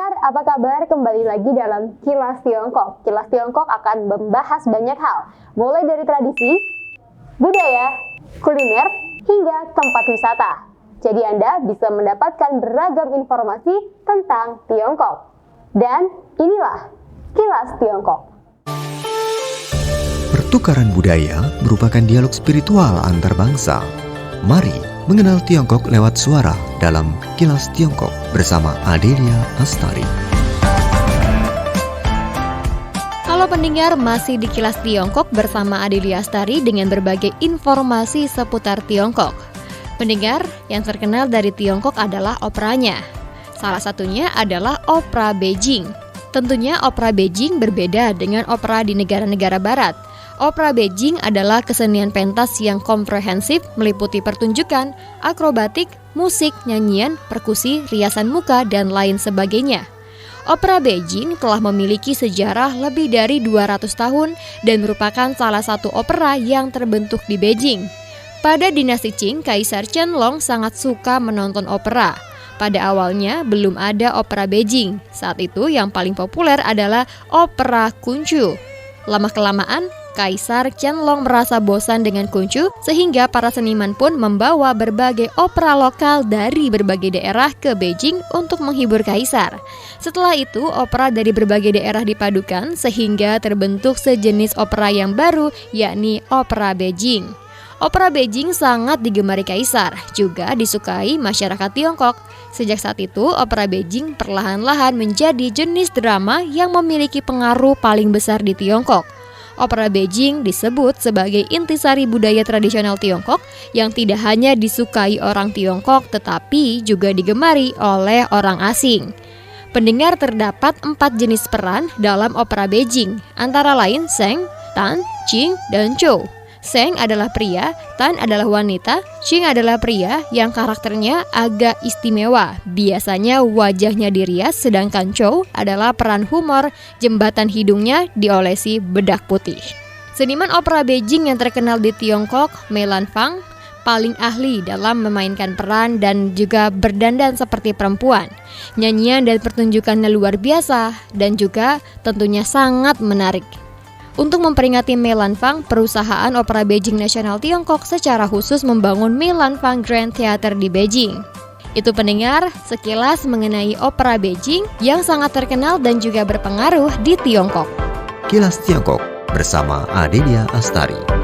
pendengar, apa kabar? Kembali lagi dalam Kilas Tiongkok. Kilas Tiongkok akan membahas banyak hal, mulai dari tradisi, budaya, kuliner, hingga tempat wisata. Jadi Anda bisa mendapatkan beragam informasi tentang Tiongkok. Dan inilah Kilas Tiongkok. Pertukaran budaya merupakan dialog spiritual antar bangsa. Mari mengenal Tiongkok lewat suara dalam Kilas Tiongkok bersama Adelia Astari. Halo pendengar, masih di Kilas Tiongkok bersama Adelia Astari dengan berbagai informasi seputar Tiongkok. Pendengar, yang terkenal dari Tiongkok adalah operanya. Salah satunya adalah opera Beijing. Tentunya opera Beijing berbeda dengan opera di negara-negara barat. Opera Beijing adalah kesenian pentas yang komprehensif meliputi pertunjukan, akrobatik, musik, nyanyian, perkusi, riasan muka, dan lain sebagainya. Opera Beijing telah memiliki sejarah lebih dari 200 tahun dan merupakan salah satu opera yang terbentuk di Beijing. Pada dinasti Qing, Kaisar Qianlong sangat suka menonton opera. Pada awalnya belum ada opera Beijing. Saat itu yang paling populer adalah opera Kuncu. Lama-kelamaan, Kaisar Qianlong merasa bosan dengan Kuncu, sehingga para seniman pun membawa berbagai opera lokal dari berbagai daerah ke Beijing untuk menghibur Kaisar. Setelah itu, opera dari berbagai daerah dipadukan sehingga terbentuk sejenis opera yang baru, yakni opera Beijing. Opera Beijing sangat digemari Kaisar, juga disukai masyarakat Tiongkok. Sejak saat itu, opera Beijing perlahan-lahan menjadi jenis drama yang memiliki pengaruh paling besar di Tiongkok. Opera Beijing disebut sebagai intisari budaya tradisional Tiongkok yang tidak hanya disukai orang Tiongkok tetapi juga digemari oleh orang asing. Pendengar, terdapat 4 jenis peran dalam opera Beijing, antara lain Sheng, Tan, Qing, dan Zhou. Sheng adalah pria, Tan adalah wanita, Qing adalah pria yang karakternya agak istimewa. Biasanya wajahnya dirias, sedangkan Zhou adalah peran humor, jembatan hidungnya diolesi bedak putih. Seniman opera Beijing yang terkenal di Tiongkok, Mei Lanfang, paling ahli dalam memainkan peran dan juga berdandan seperti perempuan. Nyanyian dan pertunjukannya luar biasa dan juga tentunya sangat menarik. Untuk memperingati Mei Lanfang, perusahaan opera Beijing Nasional Tiongkok secara khusus membangun Mei Lanfang Grand Theater di Beijing. Itu pendengar, sekilas mengenai opera Beijing yang sangat terkenal dan juga berpengaruh di Tiongkok. Kilas Tiongkok bersama Adelia Astari.